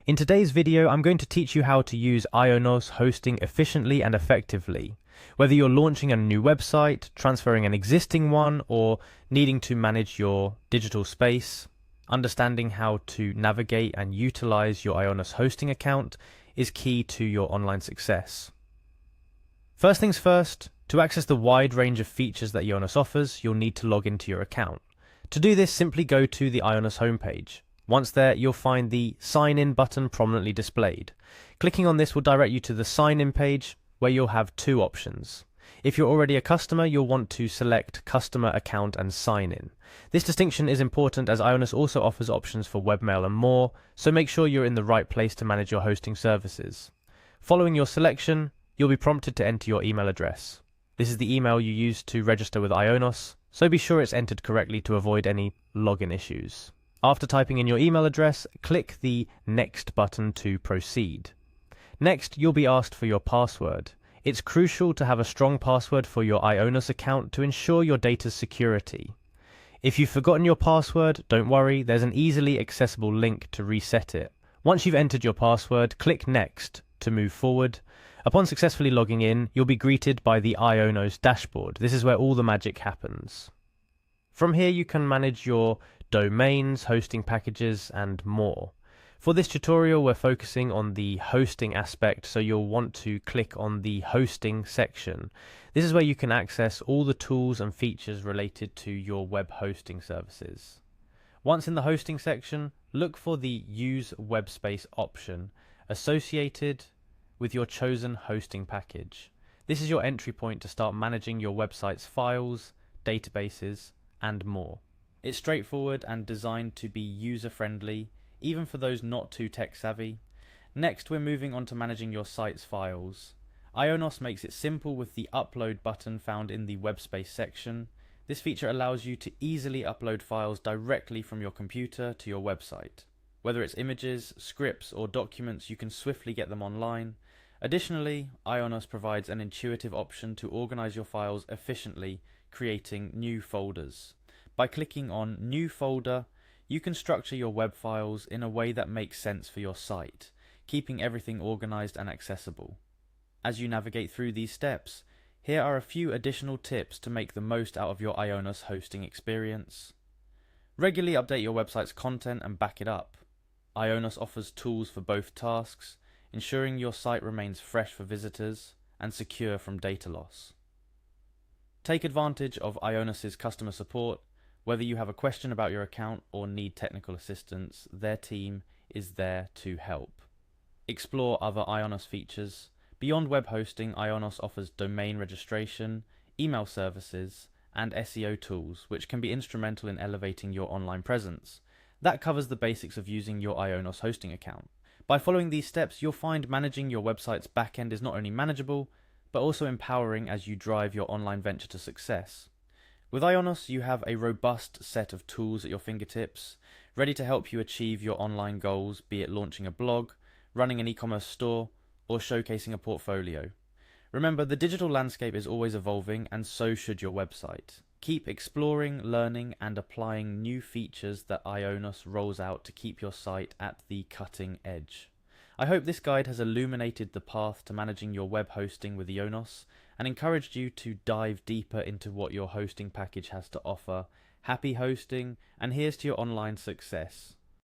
In today's video, I'm going to teach you how to use Ionos hosting efficiently and effectively. Whether you're launching a new website, transferring an existing one, or needing to manage your digital space, understanding how to navigate and utilize your Ionos hosting account is key to your online success. First things first, to access the wide range of features that Ionos offers, you'll need to log into your account. To do this, simply go to the Ionos homepage. Once there, you'll find the Sign In button prominently displayed. Clicking on this will direct you to the Sign In page, where you'll have two options. If you're already a customer, you'll want to select Customer Account and Sign In. This distinction is important as Ionos also offers options for webmail and more, so make sure you're in the right place to manage your hosting services. Following your selection, you'll be prompted to enter your email address. This is the email you used to register with Ionos, so be sure it's entered correctly to avoid any login issues. After typing in your email address, click the Next button to proceed. Next, you'll be asked for your password. It's crucial to have a strong password for your Ionos account to ensure your data's security. If you've forgotten your password, don't worry, there's an easily accessible link to reset it. Once you've entered your password, click Next to move forward. Upon successfully logging in, you'll be greeted by the Ionos dashboard. This is where all the magic happens. From here, you can manage your domains, hosting packages, and more. For this tutorial, we're focusing on the hosting aspect, so you'll want to click on the hosting section. This is where you can access all the tools and features related to your web hosting services. Once in the hosting section, look for the Use Web Space option associated with your chosen hosting package. This is your entry point to start managing your website's files, databases, and more. It's straightforward and designed to be user-friendly, even for those not too tech-savvy. Next, we're moving on to managing your site's files. Ionos makes it simple with the Upload button found in the Web Space section. This feature allows you to easily upload files directly from your computer to your website. Whether it's images, scripts, or documents, you can swiftly get them online. Additionally, Ionos provides an intuitive option to organize your files efficiently, creating new folders. By clicking on New Folder, you can structure your web files in a way that makes sense for your site, keeping everything organized and accessible. As you navigate through these steps, here are a few additional tips to make the most out of your Ionos hosting experience. Regularly update your website's content and back it up. Ionos offers tools for both tasks, ensuring your site remains fresh for visitors and secure from data loss. Take advantage of Ionos' customer support. Whether you have a question about your account or need technical assistance, their team is there to help. Explore other Ionos features. Beyond web hosting, Ionos offers domain registration, email services, and SEO tools, which can be instrumental in elevating your online presence. That covers the basics of using your Ionos hosting account. By following these steps, you'll find managing your website's backend is not only manageable, but also empowering as you drive your online venture to success. With Ionos, you have a robust set of tools at your fingertips, ready to help you achieve your online goals, be it launching a blog, running an e-commerce store, or showcasing a portfolio. Remember, the digital landscape is always evolving, and so should your website. Keep exploring, learning, and applying new features that Ionos rolls out to keep your site at the cutting edge. I hope this guide has illuminated the path to managing your web hosting with Ionos and encouraged you to dive deeper into what your hosting package has to offer. Happy hosting, and here's to your online success.